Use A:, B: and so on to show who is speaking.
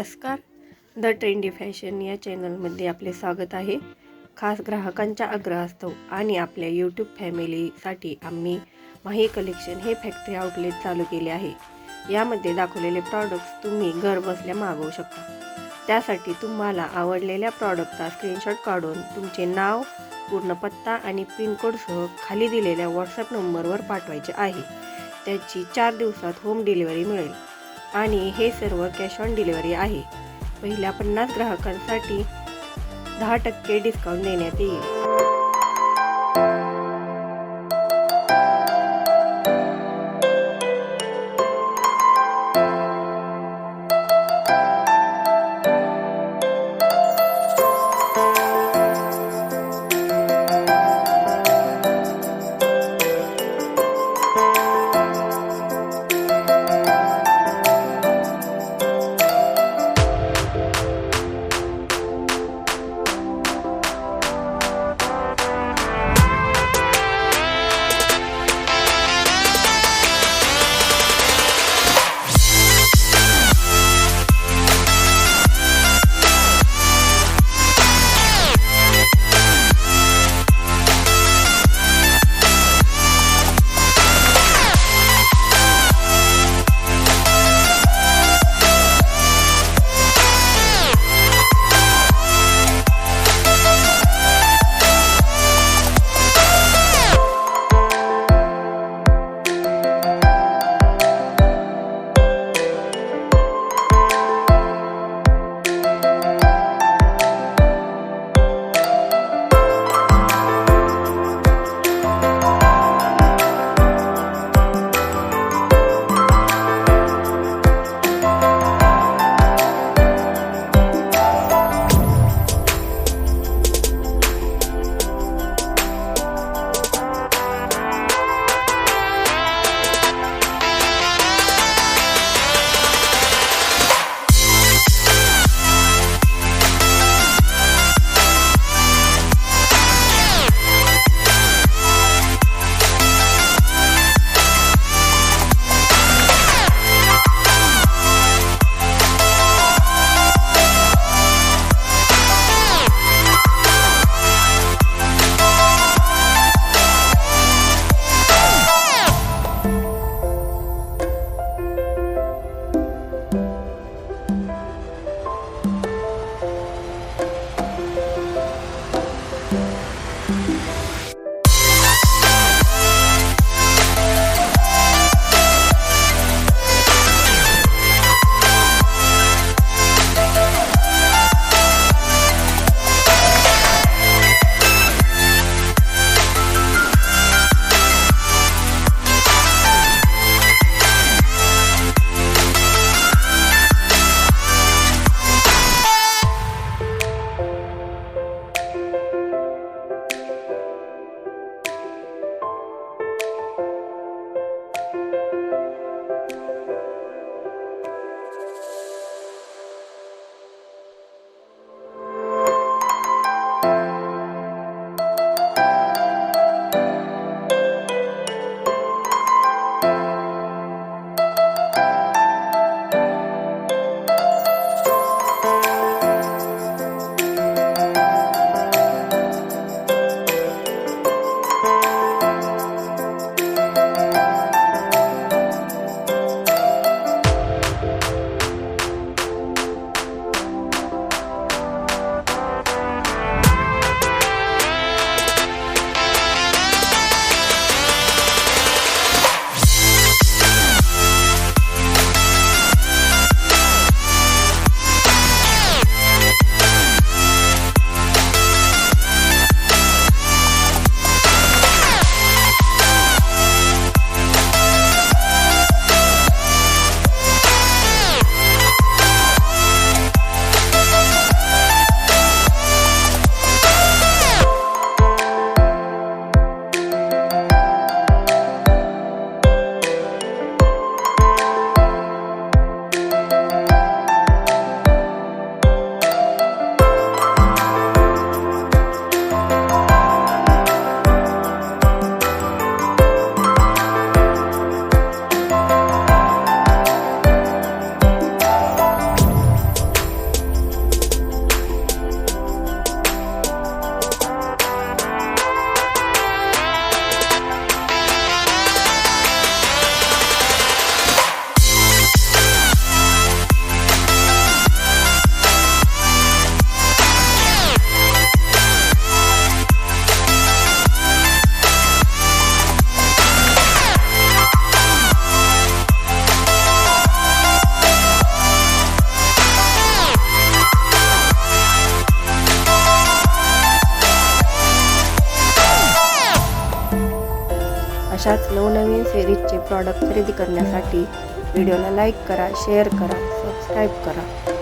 A: नमस्कार, the trendy fashion या चॅनलमध्ये आपले स्वागत आहे। खास ग्राहकांच्या आग्रहास्तव आणि आपल्या यूट्यूब फॅमिलीसाठी आम्ही माही कलेक्शन हे फॅक्टरी आउटलेट चालू केले आहे। यामध्ये दाखवलेले प्रॉडक्ट्स तुम्ही घर बसल्या मागवू शकता। त्यासाठी तुम्हाला आवडलेल्या प्रॉडक्टचा स्क्रीनशॉट काढून तुमचे नाव, पूर्ण पत्ता आणि पिन कोडसह खाली दिलेल्या व्हॉट्सॲप नंबरवर पाठवायचे आहे। त्याची 4 दिवसात होम डिलिव्हरी मिळेल आणि हे सर्व कॅश ऑन डिलिव्हरी आहे। पहिल्या 50 ग्राहकांसाठी 10% डिस्काउंट देण्यात येईल। अशाच नवनवीन सिरीजचे प्रॉडक्ट खरेदी करण्यासाठी व्हिडिओला लाईक करा, शेअर करा, सबस्क्राईब करा.